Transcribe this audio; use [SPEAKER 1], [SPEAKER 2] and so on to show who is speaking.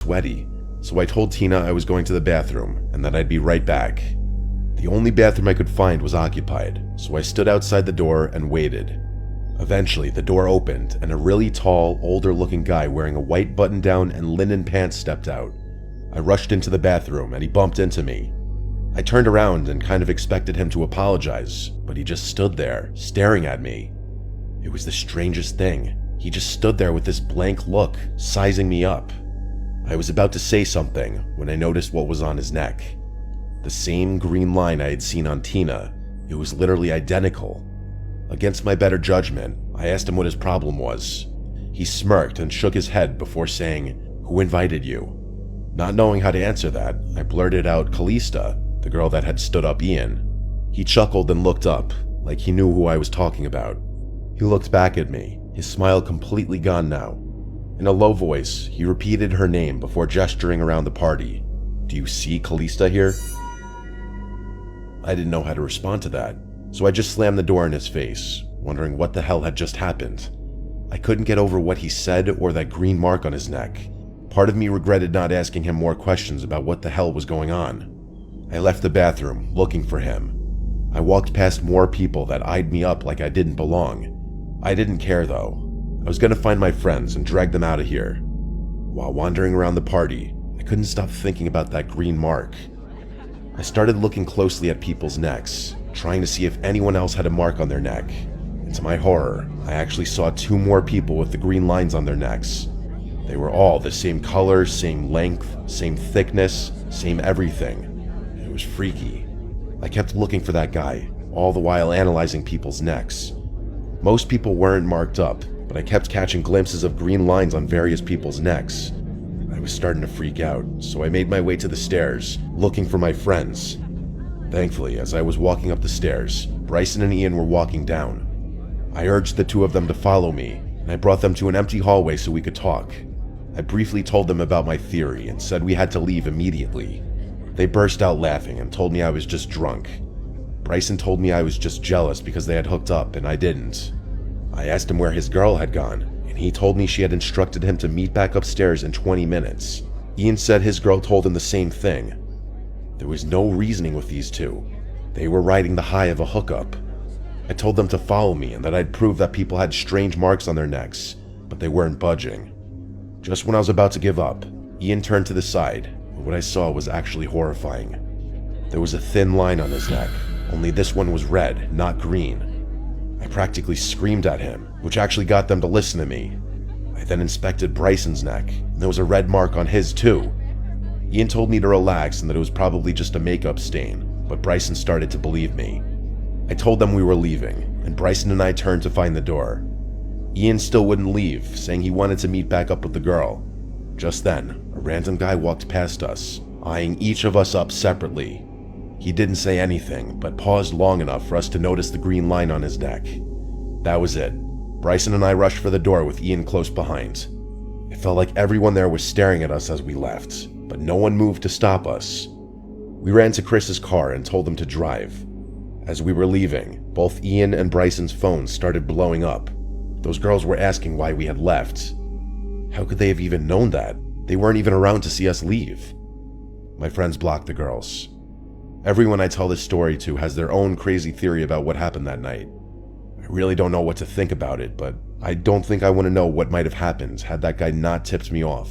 [SPEAKER 1] sweaty, so I told Tina I was going to the bathroom and that I'd be right back. The only bathroom I could find was occupied, so I stood outside the door and waited. Eventually, the door opened and a really tall, older-looking guy wearing a white button-down and linen pants stepped out. I rushed into the bathroom and he bumped into me. I turned around and kind of expected him to apologize, but he just stood there, staring at me. It was the strangest thing. He just stood there with this blank look, sizing me up. I was about to say something when I noticed what was on his neck. The same green line I had seen on Tina. It was literally identical. Against my better judgment, I asked him what his problem was. He smirked and shook his head before saying, "Who invited you?" Not knowing how to answer that, I blurted out Callista, the girl that had stood up Ian. He chuckled and looked up, like he knew who I was talking about. He looked back at me, his smile completely gone now. In a low voice, he repeated her name before gesturing around the party. "Do you see Callista here?" I didn't know how to respond to that, so I just slammed the door in his face, wondering what the hell had just happened. I couldn't get over what he said or that green mark on his neck. Part of me regretted not asking him more questions about what the hell was going on. I left the bathroom, looking for him. I walked past more people that eyed me up like I didn't belong. I didn't care though. I was gonna find my friends and drag them out of here. While wandering around the party, I couldn't stop thinking about that green mark. I started looking closely at people's necks, trying to see if anyone else had a mark on their neck. And to my horror, I actually saw 2 more people with the green lines on their necks. They were all the same color, same length, same thickness, same everything. It was freaky. I kept looking for that guy, all the while analyzing people's necks. Most people weren't marked up, but I kept catching glimpses of green lines on various people's necks. I was starting to freak out, so I made my way to the stairs, looking for my friends. Thankfully, as I was walking up the stairs, Bryson and Ian were walking down. I urged the 2 of them to follow me, and I brought them to an empty hallway so we could talk. I briefly told them about my theory and said we had to leave immediately. They burst out laughing and told me I was just drunk. Bryson told me I was just jealous because they had hooked up and I didn't. I asked him where his girl had gone, and he told me she had instructed him to meet back upstairs in 20 minutes. Ian said his girl told him the same thing. There was no reasoning with these 2. They were riding the high of a hookup. I told them to follow me and that I'd prove that people had strange marks on their necks, but they weren't budging. Just when I was about to give up, Ian turned to the side, and what I saw was actually horrifying. There was a thin line on his neck, only this one was red, not green. I practically screamed at him, which actually got them to listen to me. I then inspected Bryson's neck, and there was a red mark on his too. Ian told me to relax and that it was probably just a makeup stain, but Bryson started to believe me. I told them we were leaving, and Bryson and I turned to find the door. Ian still wouldn't leave, saying he wanted to meet back up with the girl. Just then, a random guy walked past us, eyeing each of us up separately. He didn't say anything, but paused long enough for us to notice the green line on his neck. That was it. Bryson and I rushed for the door with Ian close behind. It felt like everyone there was staring at us as we left, but no one moved to stop us. We ran to Chris's car and told him to drive. As we were leaving, both Ian and Bryson's phones started blowing up. Those girls were asking why we had left. How could they have even known that? They weren't even around to see us leave. My friends blocked the girls. Everyone I tell this story to has their own crazy theory about what happened that night. I really don't know what to think about it, but I don't think I want to know what might have happened had that guy not tipped me off.